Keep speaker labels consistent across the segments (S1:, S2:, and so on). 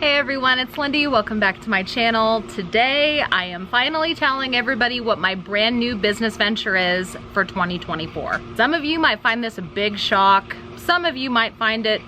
S1: Hey everyone, it's Lindy. Welcome back to my channel. Today I am finally telling everybody what my brand new business venture is for 2024. Some of you might find this a big shock. Some of you might find it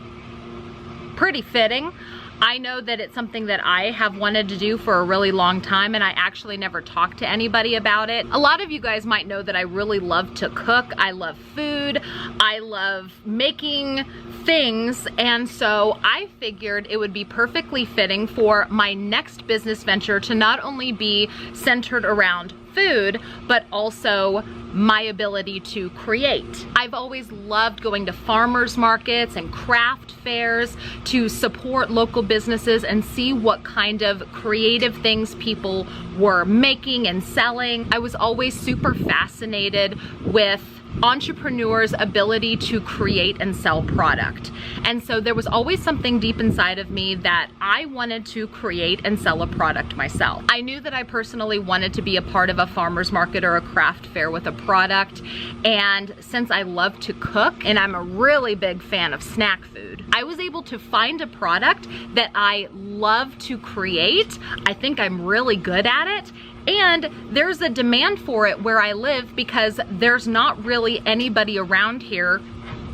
S1: pretty fitting. I know that it's something that I have wanted to do for a really long time, and I actually never talked to anybody about it. A lot of you guys might know that I really love to cook. I love food. I love making things, and so I figured it would be perfectly fitting for my next business venture to not only be centered around food, but also my ability to create. I've always loved going to farmers markets and craft fairs to support local businesses and see what kind of creative things people were making and selling. I was always super fascinated with entrepreneurs' ability to create and sell product. And so there was always something deep inside of me that I wanted to create and sell a product myself. I knew that I personally wanted to be a part of a farmer's market or a craft fair with a product. And since I love to cook and I'm a really big fan of snack food, I was able to find a product that I love to create. I think I'm really good at it. And there's a demand for it where I live because there's not really anybody around here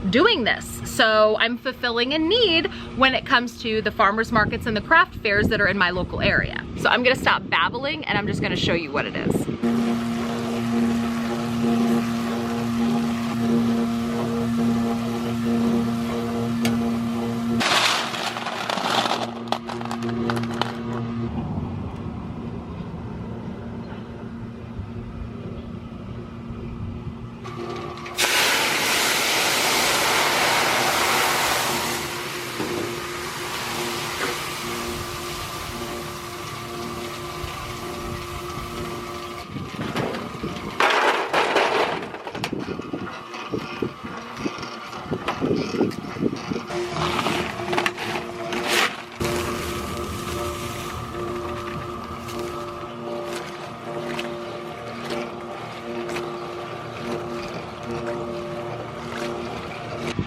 S1: doing this. So I'm fulfilling a need when it comes to the farmers markets and the craft fairs that are in my local area. So I'm gonna stop babbling and I'm just gonna show you what it is.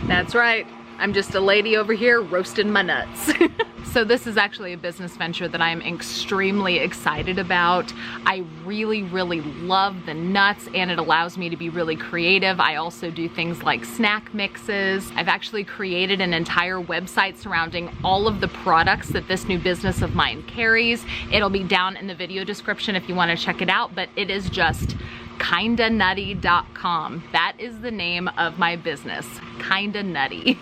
S1: That's right, I'm just a lady over here roasting my nuts. So this is actually a business venture that I'm extremely excited about. I really love the nuts, and it allows me to be really creative. I also do things like snack mixes. I've actually created an entire website surrounding all of the products that this new business of mine carries. It'll be down in the video description if you want to check it out, but it is just kindonnutty.com. That is the name of my business, Kinda Nutty,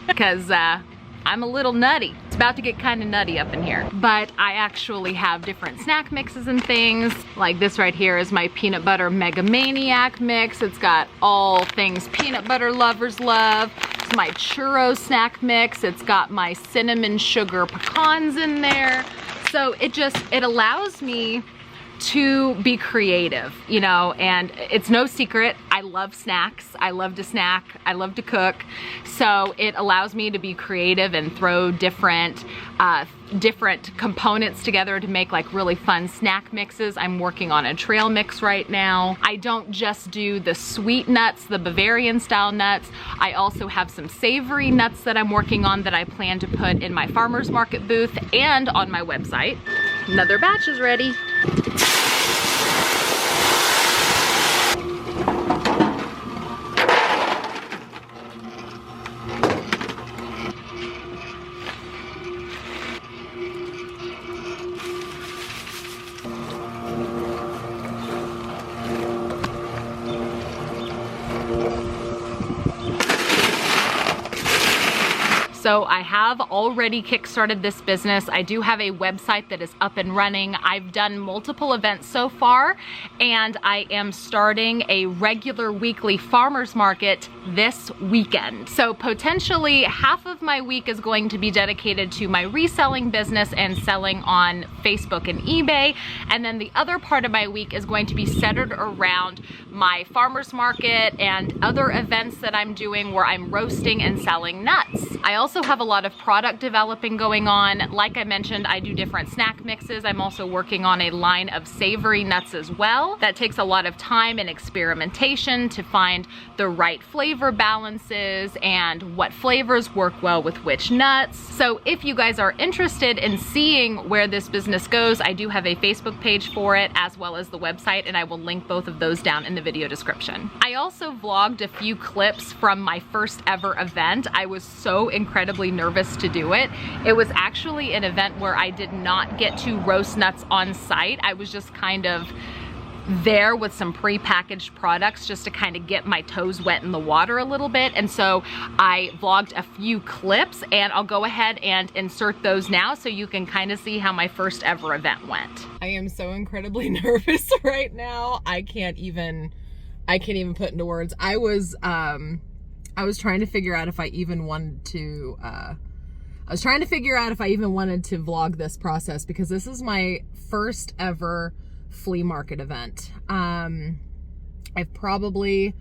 S1: because I'm a little nutty. It's about to get kind of nutty up in here. But I actually have different snack mixes and things. Like this right here is my peanut butter mega maniac mix. It's got all things peanut butter lovers love. It's my churro snack mix. It's got my cinnamon sugar pecans in there. So it allows me to be creative, you know, and it's no secret, I love snacks. I love to snack. I love to cook. So it allows me to be creative and throw different components together to make like really fun snack mixes. I'm working on a trail mix right now. I don't just do the sweet nuts, the Bavarian style nuts. I also have some savory nuts that I'm working on that I plan to put in my farmer's market booth and on my website. Another batch is ready. So I have already kickstarted this business. I do have a website that is up and running. I've done multiple events so far, and I am starting a regular weekly farmers market this weekend. So potentially half of my week is going to be dedicated to my reselling business and selling on Facebook and eBay. And then the other part of my week is going to be centered around my farmers market and other events that I'm doing where I'm roasting and selling nuts. I also also have a lot of product developing going on. Like I mentioned, I do different snack mixes. I'm also working on a line of savory nuts as well. That takes a lot of time and experimentation to find the right flavor balances and what flavors work well with which nuts. So if you guys are interested in seeing where this business goes, I do have a Facebook page for it as well as the website, and I will link both of those down in the video description. I also vlogged a few clips from my first ever event. I was so incredibly nervous to do it. It was actually an event where I did not get to roast nuts on site. I was just kind of there with some pre-packaged products just to kind of get my toes wet in the water a little bit. And so I vlogged a few clips, and I'll go ahead and insert those now so you can kind of see how my first ever event went. I am so incredibly nervous right now. I can't even put into words. I was trying to figure out if I even wanted to vlog this process, because this is my first ever flea market event. I've probably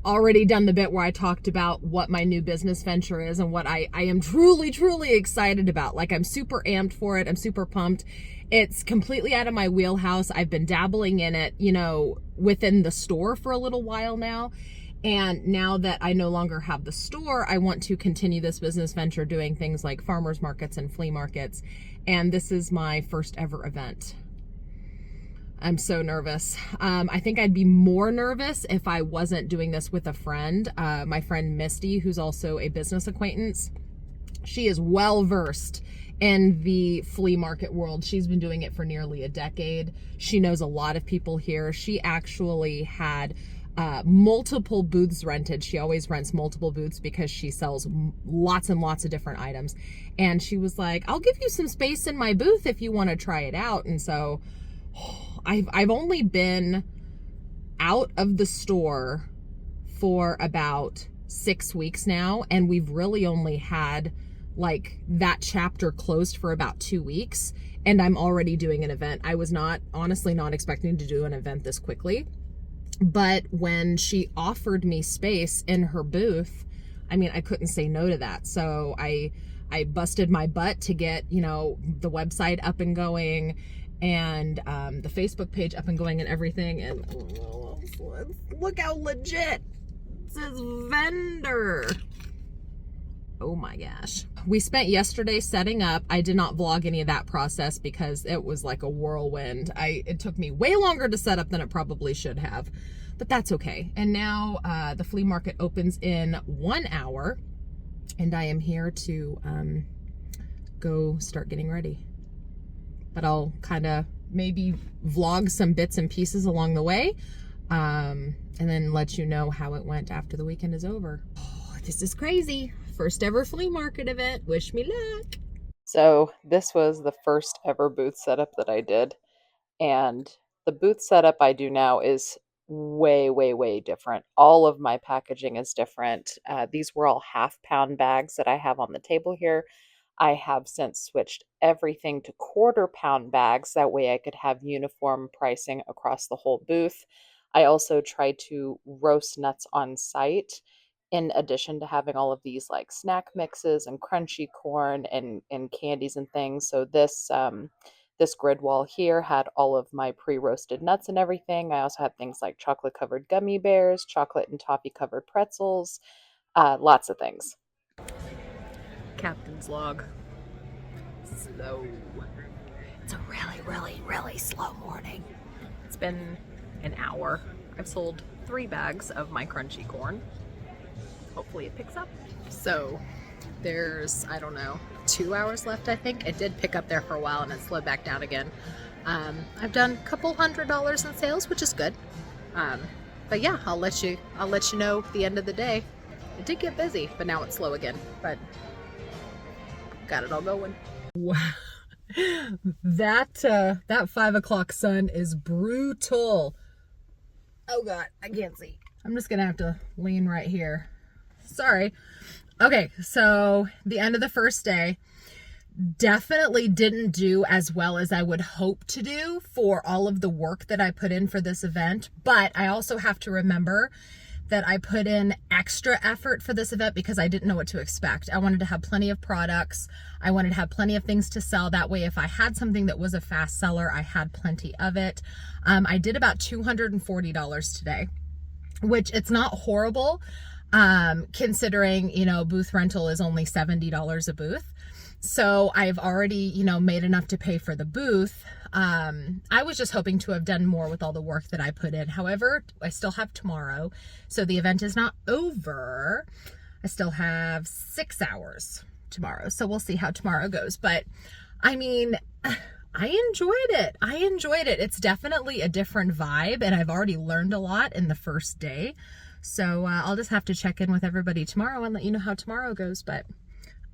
S1: already done the bit where I talked about what my new business venture is and what I am truly excited about. Like, I'm super amped for it. I'm super pumped. It's completely out of my wheelhouse. I've been dabbling in it, you know, within the store for a little while now. And now that I no longer have the store, I want to continue this business venture doing things like farmers markets and flea markets. And this is my first ever event. I'm so nervous. I think I'd be more nervous if I wasn't doing this with a friend. My friend Misty, who's also a business acquaintance. She is well versed in the flea market world. She's been doing it for nearly a decade. She knows a lot of people here. She actually had multiple booths rented. She always rents multiple booths because she sells lots and lots of different items. And she was like, I'll give you some space in my booth if you want to try it out. And so I've only been out of the store for about 6 weeks now, and we've really only had like that chapter closed for about 2 weeks, and I'm already doing an event. I was honestly not expecting to do an event this quickly, but when she offered me space in her booth, I mean, I couldn't say no to that. So I busted my butt to get, you know, the website up and going, and the Facebook page up and going and everything. And look how legit. It says vendor. Oh my gosh. We spent yesterday setting up. I did not vlog any of that process because it was like a whirlwind. It took me way longer to set up than it probably should have, but that's okay. And now the flea market opens in 1 hour, and I am here to go start getting ready. But I'll kind of maybe vlog some bits and pieces along the way, and then let you know how it went after the weekend is over. Oh, this is crazy. First ever flea market event. Wish me luck. So this was the first ever booth setup that I did. And the booth setup I do now is way different. All of my packaging is different. These were all half-pound bags that I have on the table here. I have since switched everything to quarter-pound bags. That way I could have uniform pricing across the whole booth. I also tried to roast nuts on site, in addition to having all of these like snack mixes and crunchy corn and candies and things. So this grid wall here had all of my pre-roasted nuts and everything. I also had things like chocolate covered gummy bears, chocolate and toffee covered pretzels, lots of things. Captain's log. Slow. It's a really slow morning. It's been an hour. I've sold 3 bags of my crunchy corn. Hopefully it picks up. So there's, I don't know, 2 hours left, I think. It did pick up there for a while and it slowed back down again. I've done a couple $100 in sales, which is good. But yeah, I'll let you know at the end of the day. It did get busy, but now it's slow again. But got it all going. Wow. That 5 o'clock sun is brutal. Oh God, I can't see. I'm just gonna have to lean right here. Sorry. Okay, so the end of the first day, definitely didn't do as well as I would hope to do for all of the work that I put in for this event. But I also have to remember that I put in extra effort for this event because I didn't know what to expect. I wanted to have plenty of products. I wanted to have plenty of things to sell. That way, if I had something that was a fast seller, I had plenty of it. I did about $240 today, which it's not horrible, considering, you know, booth rental is only $70 a booth. So I've already, you know, made enough to pay for the booth. I was just hoping to have done more with all the work that I put in. However, I still have tomorrow. So the event is not over. I still have 6 hours tomorrow. So we'll see how tomorrow goes. But I mean, I enjoyed it. I enjoyed it. It's definitely a different vibe, and I've already learned a lot in the first day. So I'll just have to check in with everybody tomorrow and let you know how tomorrow goes. But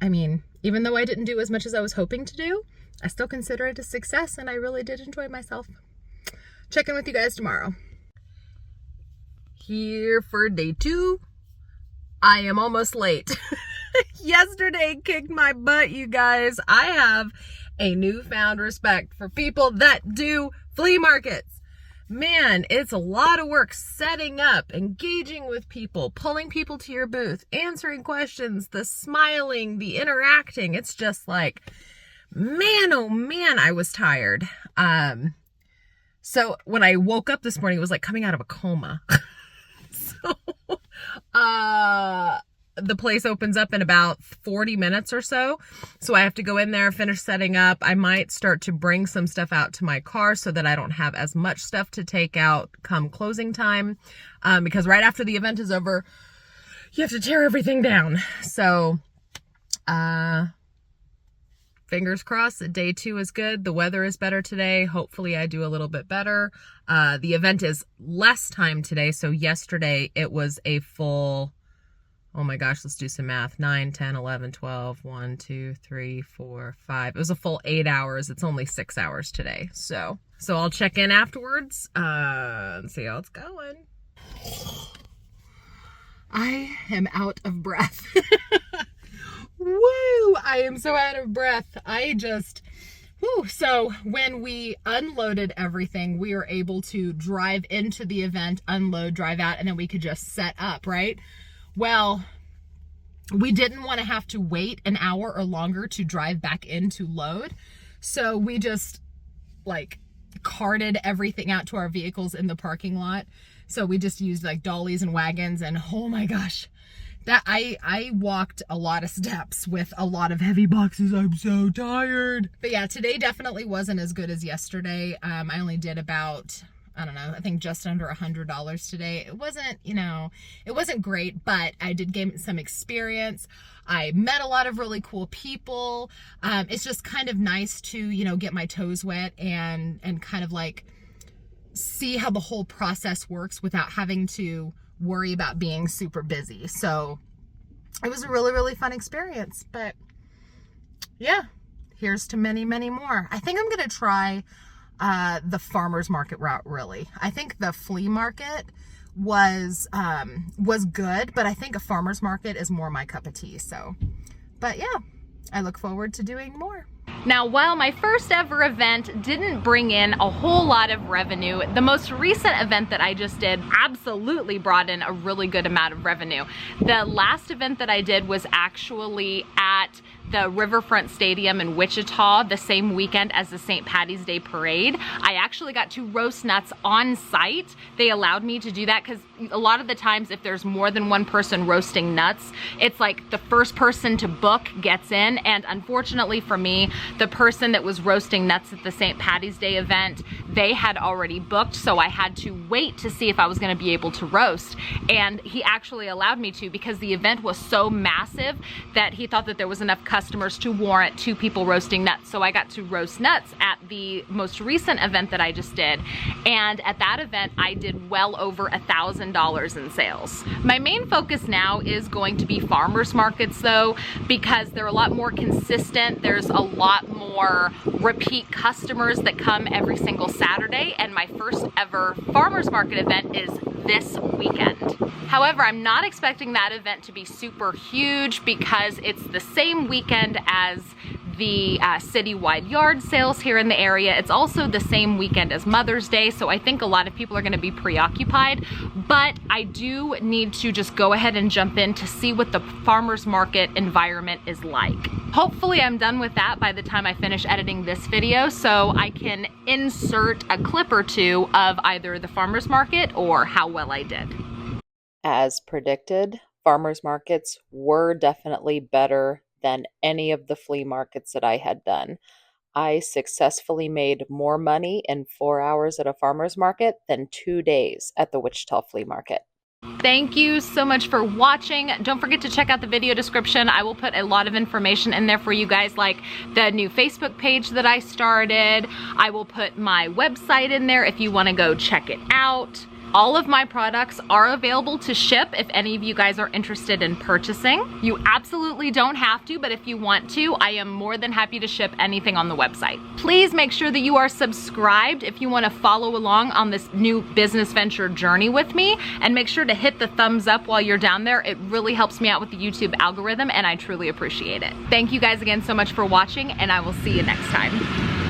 S1: I mean, even though I didn't do as much as I was hoping to do, I still consider it a success, and I really did enjoy myself. Check in with you guys tomorrow. Here for day 2. I am almost late. Yesterday kicked my butt, you guys. I have a newfound respect for people that do flea markets. Man, it's a lot of work setting up, engaging with people, pulling people to your booth, answering questions, the smiling, the interacting. It's just like, man, oh man, I was tired. So when I woke up this morning, it was like coming out of a coma. The place opens up in about 40 minutes or so. So I have to go in there, finish setting up. I might start to bring some stuff out to my car so that I don't have as much stuff to take out come closing time. Because right after the event is over, you have to tear everything down. So, fingers crossed that day 2 is good. The weather is better today. Hopefully I do a little bit better. The event is less time today. So yesterday it was a full, oh my gosh, let's do some math. 9, 10, 11, 12, 1, 2, 3, 4, 5. It was a full 8 hours. It's only 6 hours today. So I'll check in afterwards and see how it's going. I am out of breath. Woo! I am so out of breath. So when we unloaded everything, we were able to drive into the event, unload, drive out, and then we could just set up, right? Well, we didn't want to have to wait an hour or longer to drive back in to load. So we just like carted everything out to our vehicles in the parking lot. So we just used like dollies and wagons, and oh my gosh, that I walked a lot of steps with a lot of heavy boxes. I'm so tired. But yeah, today definitely wasn't as good as yesterday. I only did about, I don't know, I think just under $100 today. It wasn't, you know, it wasn't great, but I did gain some experience. I met a lot of really cool people. It's just kind of nice to, you know, get my toes wet and kind of like see how the whole process works without having to worry about being super busy. So it was a really, really fun experience. But yeah, here's to many, many more. I think I'm going to try the farmer's market route, really. I think the flea market was good, but I think a farmer's market is more my cup of tea. So, but yeah, I look forward to doing more. Now, while my first ever event didn't bring in a whole lot of revenue, the most recent event that I just did absolutely brought in a really good amount of revenue. The last event that I did was actually at the Riverfront Stadium in Wichita the same weekend as the St. Patty's Day Parade. I actually got to roast nuts on site. They allowed me to do that because a lot of the times if there's more than one person roasting nuts, it's like the first person to book gets in, and unfortunately for me, the person that was roasting nuts at the St. Patty's Day event, they had already booked, so I had to wait to see if I was going to be able to roast, and he actually allowed me to because the event was so massive that he thought that there was enough customers to warrant 2 people roasting nuts. So I got to roast nuts at the most recent event that I just did, and at that event I did well over $1,000 in sales. My main focus now is going to be farmers markets though, because they're a lot more consistent. There's a lot more repeat customers that come every single Saturday, and my first ever farmers market event is this weekend. However, I'm not expecting that event to be super huge because it's the same weekend as the citywide yard sales here in the area. It's also the same weekend as Mother's Day, so I think a lot of people are gonna be preoccupied, but I do need to just go ahead and jump in to see what the farmer's market environment is like. Hopefully I'm done with that by the time I finish editing this video, so I can insert a clip or two of either the farmer's market or how well I did. As predicted, farmers markets were definitely better than any of the flea markets that I had done. I successfully made more money in 4 hours at a farmer's market than 2 days at the Wichita Flea Market. Thank you so much for watching. Don't forget to check out the video description. I will put a lot of information in there for you guys, like the new Facebook page that I started. I will put my website in there if you want to go check it out. All of my products are available to ship if any of you guys are interested in purchasing. You absolutely don't have to, but if you want to, I am more than happy to ship anything on the website. Please make sure that you are subscribed if you want to follow along on this new business venture journey with me, and make sure to hit the thumbs up while you're down there. It really helps me out with the YouTube algorithm, and I truly appreciate it. Thank you guys again so much for watching, and I will see you next time.